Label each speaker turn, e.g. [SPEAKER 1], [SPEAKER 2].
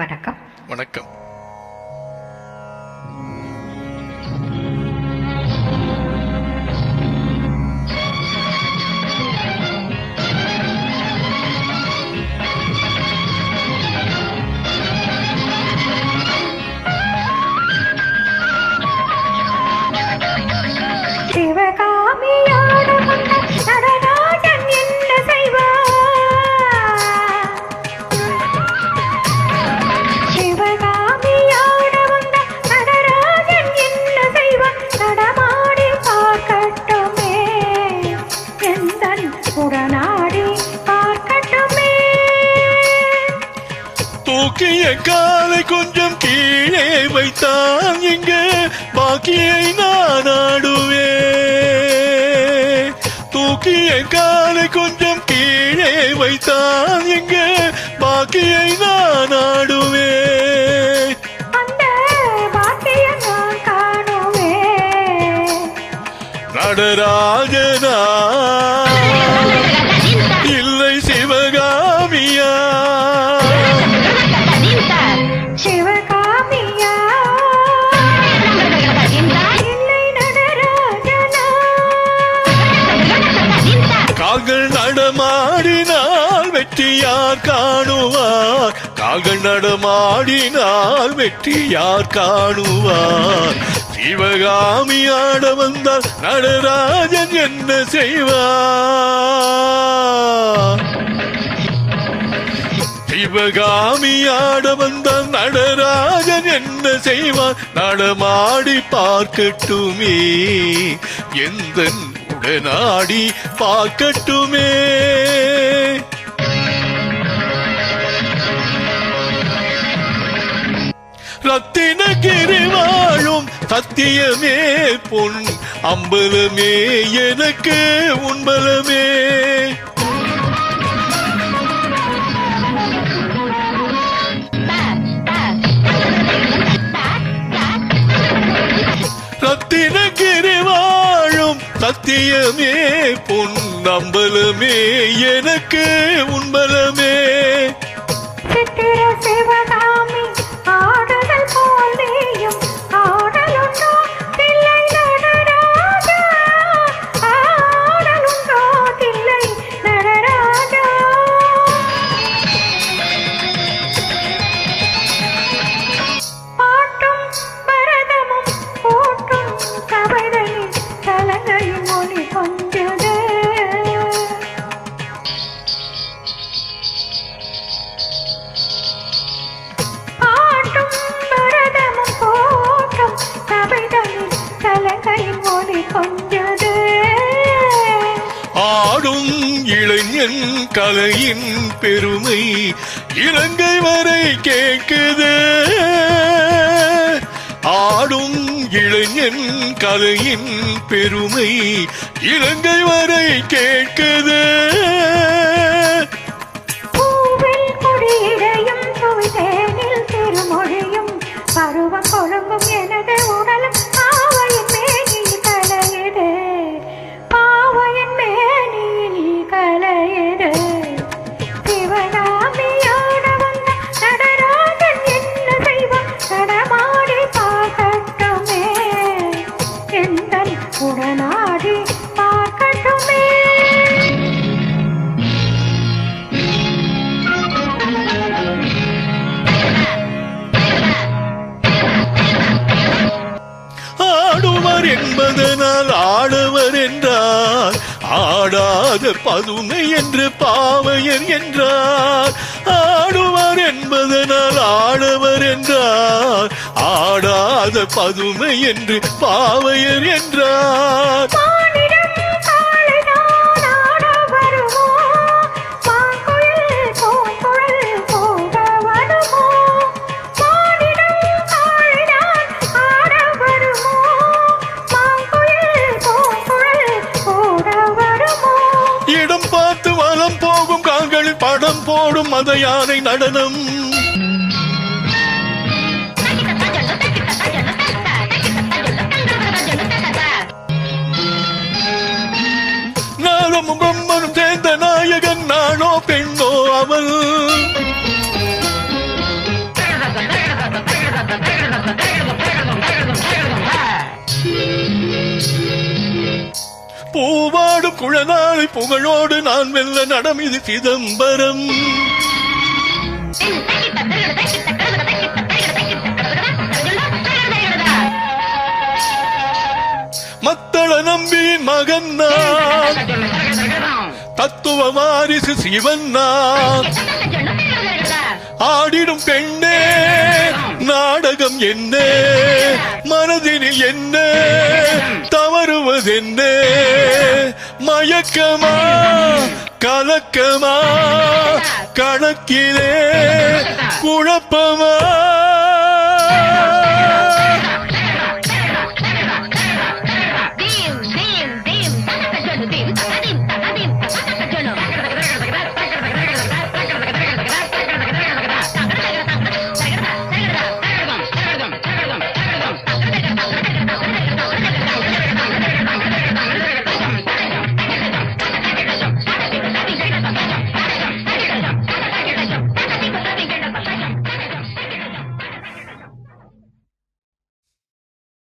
[SPEAKER 1] வணக்கம்.
[SPEAKER 2] வணக்கம்.
[SPEAKER 1] சிவகாமியோட நடராஜன் என்ன செய்வார்? சிவகாமியோட வந்த நடராஜன் என்ன செய்வார்? நடமாடி பார்க்கட்டுமே, எந்தன் உடனாடி பார்க்கட்டுமே.
[SPEAKER 2] தூக்கிய காலை கொஞ்சம் கீழே வைத்தான், இங்கு பாக்கியை நான் ஆடுவேன். தூக்கிய காலை கொஞ்சம் கீழே வைத்தான், இங்கு பாக்கியை நான் ஆடுவேன்.
[SPEAKER 1] அந்த பாக்கியம் நான் காணுவேன்.
[SPEAKER 2] நடராஜனா இல்லை சிவகாமியா?
[SPEAKER 1] சிவகாமியா இல்லை நடராஜனா?
[SPEAKER 2] கால்கள் நடமாடினால் வெற்றி யார் காணுவார்? கால்கள் நடமாடினால் வெற்றி யார் காணுவார்? சிவகாமி ஆட வந்தால் நடராஜன் என்ன செய்வார்? சிவகாமி ஆட வந்தால் நடராஜன் என்ன செய்வார்? நடமாடி பார்க்கட்டுமே, எந்தன் உடனாடி பார்க்கட்டுமே. ரத்தினகிரி வாழும் சத்தியமே பொன் அம்பலமே எனக்கு உண்பலமே. ரத்தினகிரி வாழும் சத்தியமே பொன் அம்பலமே எனக்கு உண்பலமே.
[SPEAKER 1] சித்திர சிவகாமி ஆடுதல் போல் நீயும் ஆடலுண்டோ தில்லை நடராஜா? ஆடலுண்டோ தில்லை நடராஜா? பாட்டும் பரதமும் கூட்டும் கவிதையில் கலங்கையும் ஒளி கொஞ்சது. பாட்டும் பரதமும் கூட்டும் கவிதையில் கலங்கையும் ஒளி கொஞ்சது.
[SPEAKER 2] ஆடும் இளைஞன் கலையின் பெருமை இலங்கை வரை கேட்குது. ஆடும் இளைஞன் கலையின் பெருமை இலங்கை வரை கேட்குது.
[SPEAKER 1] பூவில் கொடியிடையும் சுவிதேனில் திருமொழியும் பருவம் கொழுங்கும் எனது உடலும் பாவையின் மேனில் கலையுது. பாவையின் மேனில் கலையுது. சிவகாமியோட வந்த நடராஜன் என்ன செய்வான்? நடமாடி பார்க்கட்டுமே, எந்தன் உடனாடி பார்க்கட்டுமே.
[SPEAKER 2] ஆடுவர் என்பதனால் ஆடவர் என்றார், ஆடாத பதுமை என்று பாவையர் என்றார். ஆடுவர் என்பதனால் ஆடவர் என்றார், ஆடாத பதுமை என்று பாவையர் என்றார்.
[SPEAKER 1] மானிடம் காளைதான் ஆட வருமோ? மாங்குயில் பூங்குழல் போக வருமோ? மானிடம் காளைதான் ஆட வருமோ? மாங்குயில் பூங்குழல் போக வருமோ?
[SPEAKER 2] இடம் பார்த்து வலம் போகும் கால்களில் படம் போடும் மத யானை நடனம். நாளும் பிரம்மனும் சேர்ந்த நாயகன் நானோ பெண்ணோ அவள். குழநாளை புகழோடு நான் வெல்ல நடம் இது சிதம்பரம். மத்தள நம்பியின் மகன் நான், தத்துவ வாரிசு சிவன் நான். ஆடிடும் பெண்ணே நாடகம் என்ன, மனதினில் என்ன தவறுவதென்ன? மயக்கமா கலக்கமா கணக்கிலே குழப்பமா?